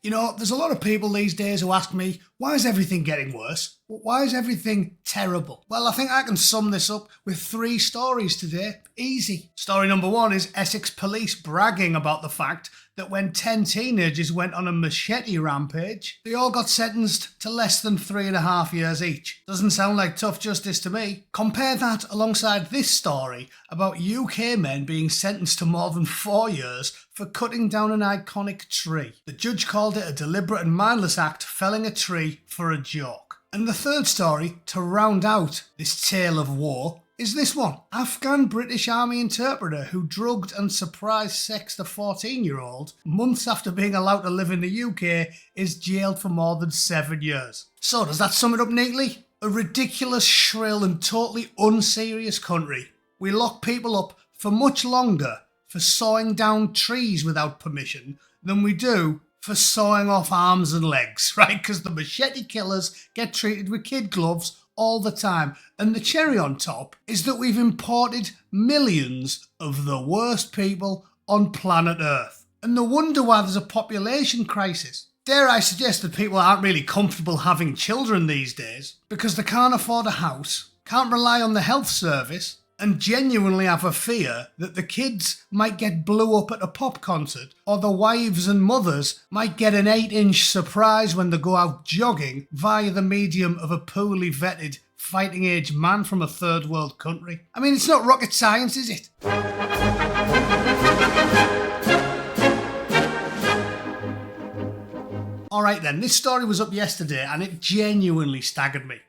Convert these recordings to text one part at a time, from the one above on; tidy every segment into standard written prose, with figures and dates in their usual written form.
You know, there's a lot of people these days who ask me, why is everything getting worse? Why is everything terrible? Well, I think I can sum this up with 3 stories today. Easy. Story number 1 is Essex police bragging about the fact that when 10 teenagers went on a machete rampage, they all got sentenced to less than 3.5 years each. Doesn't sound like tough justice to me. Compare that alongside this story about UK men being sentenced to more than 4 years for cutting down an iconic tree. The judge called it a deliberate and mindless act, felling a tree for a joke. And the third story, to round out this tale of woe, is this one. Afghan British Army interpreter who drugged and surprise sexed a 14-year-old months after being allowed to live in the UK is jailed for more than 7 years. So does that sum it up neatly? A ridiculous, shrill and totally unserious country. We lock people up for much longer for sawing down trees without permission than we do for sawing off arms and legs, right? Because the machete killers get treated with kid gloves all the time. And the cherry on top is that we've imported millions of the worst people on planet Earth. And no wonder why there's a population crisis. Dare I suggest that people aren't really comfortable having children these days because they can't afford a house, can't rely on the health service, and genuinely have a fear that the kids might get blew up at a pop concert, or the wives and mothers might get an 8-inch surprise when they go out jogging via the medium of a poorly vetted fighting age man from a third world country. I mean, it's not rocket science, is it? Alright then, this story was up yesterday and it genuinely staggered me.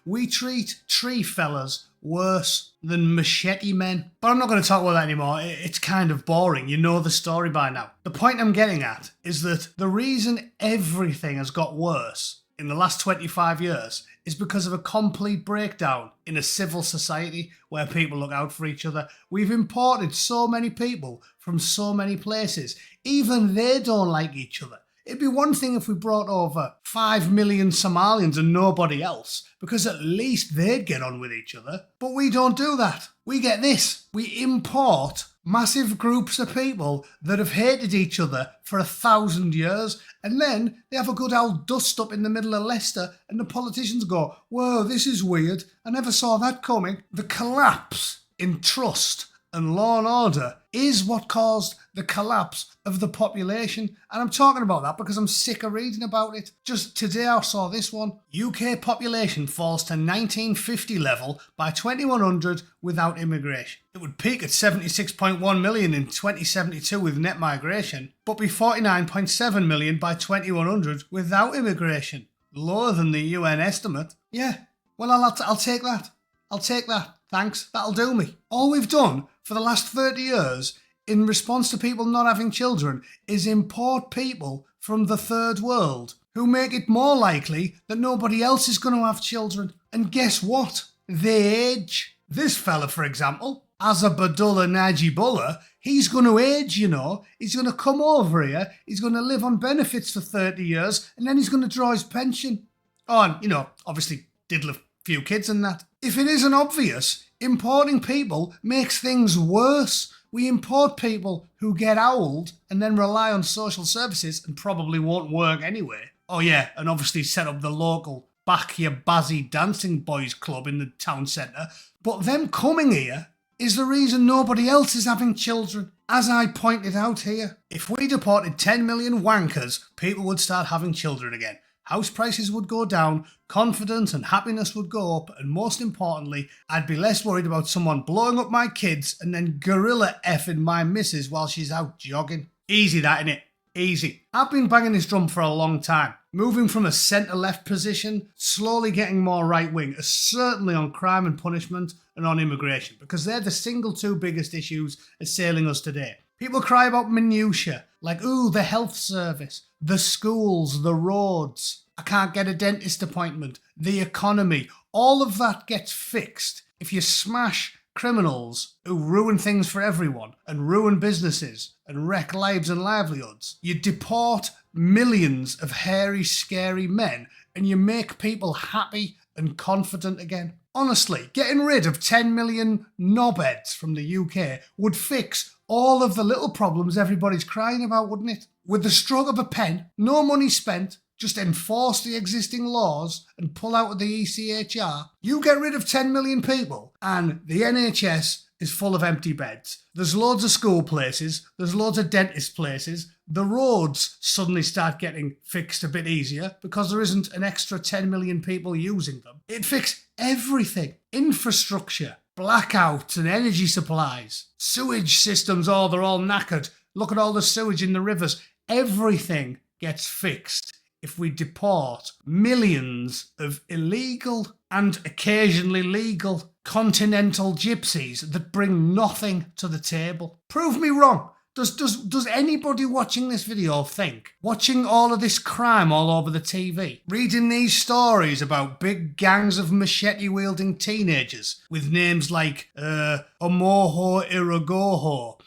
We treat tree fellas worse than machete men. But I'm not going to talk about that anymore. It's kind of boring. You know the story by now. The point I'm getting at is that the reason everything has got worse in the last 25 years is because of a complete breakdown in a civil society where people look out for each other. We've imported so many people from so many places. Even they don't like each other. It'd be one thing if we brought over 5 million Somalians and nobody else, because at least they'd get on with each other. But we don't do that. We get this. We import massive groups of people that have hated each other for 1,000 years, and then they have a good old dust up in the middle of Leicester, and the politicians go, whoa, this is weird. I never saw that coming. The collapse in trust and law and order is what caused the collapse of the population. And I'm talking about that because I'm sick of reading about it. Just today I saw this one. UK population falls to 1950 level by 2100 without immigration. It would peak at 76.1 million in 2072 with net migration, but be 49.7 million by 2100 without immigration. Lower than the UN estimate. Yeah, well I'll take that. I'll take that. Thanks, that'll do me. All we've done for the last 30 years in response to people not having children is import people from the third world who make it more likely that nobody else is going to have children. And guess what? They age. This fella, for example, Azabadullah Najibullah, he's going to age, you know. He's going to come over here, he's going to live on benefits for 30 years, and then he's going to draw his pension. Oh, and, you know, obviously diddle a few kids and that. If it isn't obvious, importing people makes things worse. We import people who get old and then rely on social services and probably won't work anyway. Oh yeah, and obviously set up the local Back Your Bazzy Dancing Boys Club in the town centre. But them coming here is the reason nobody else is having children. As I pointed out here, if we deported 10 million wankers, people would start having children again. House prices would go down, confidence and happiness would go up, and most importantly, I'd be less worried about someone blowing up my kids and then gorilla effing my missus while she's out jogging. Easy that, innit? Easy. I've been banging this drum for a long time, moving from a centre-left position, slowly getting more right-wing, certainly on crime and punishment and on immigration, because they're the single 2 biggest issues assailing us today. People cry about minutiae, like, ooh, the health service, the schools, the roads, I can't get a dentist appointment, the economy. All of that gets fixed if you smash criminals who ruin things for everyone and ruin businesses and wreck lives and livelihoods. You deport millions of hairy, scary men and you make people happy and confident again. Honestly, getting rid of 10 million knobheads from the UK would fix all of the little problems everybody's crying about, wouldn't it? With the stroke of a pen, no money spent, just enforce the existing laws and pull out of the ECHR. You get rid of 10 million people and the NHS is full of empty beds. There's loads of school places, there's loads of dentist places. The roads suddenly start getting fixed a bit easier because there isn't an extra 10 million people using them. It'd fix everything. Infrastructure, blackouts and energy supplies, sewage systems, oh, they're all knackered. Look at all the sewage in the rivers. Everything gets fixed if we deport millions of illegal and occasionally legal continental gypsies that bring nothing to the table. Prove me wrong. Does anybody watching this video think, watching all of this crime all over the TV, reading these stories about big gangs of machete-wielding teenagers with names like Omoho Iragoho,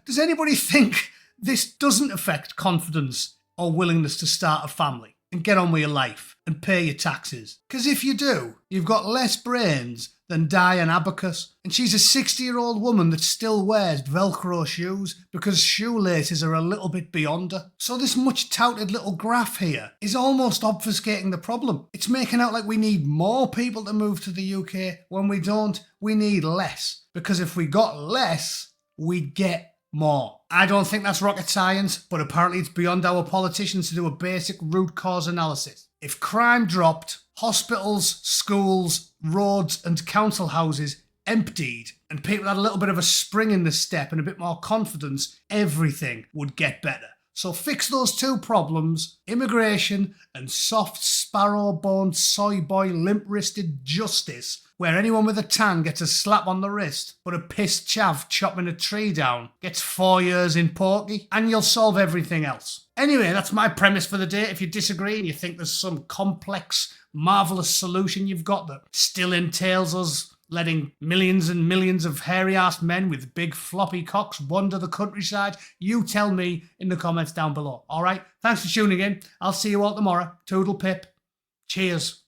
does anybody think this doesn't affect confidence or willingness to start a family and get on with your life and pay your taxes? Because if you do, you've got less brains than Diane Abacus, and she's a 60-year-old woman that still wears Velcro shoes because shoelaces are a little bit beyond her. So this much-touted little graph here is almost obfuscating the problem. It's making out like we need more people to move to the UK when we don't. We need less, because if we got less, we'd get more. I don't think that's rocket science, but apparently it's beyond our politicians to do a basic root cause analysis. If crime dropped, hospitals, schools, roads and council houses emptied, and people had a little bit of a spring in the step and a bit more confidence, everything would get better. So fix those two problems, immigration and soft sparrow-boned soy boy limp-wristed justice, where anyone with a tan gets a slap on the wrist, but a pissed chav chopping a tree down gets 4 years in Porky, and you'll solve everything else. Anyway, that's my premise for the day. If you disagree and you think there's some complex, marvellous solution you've got that still entails us letting millions and millions of hairy-ass men with big floppy cocks wander the countryside, you tell me in the comments down below. All right? Thanks for tuning in. I'll see you all tomorrow. Toodle pip. Cheers.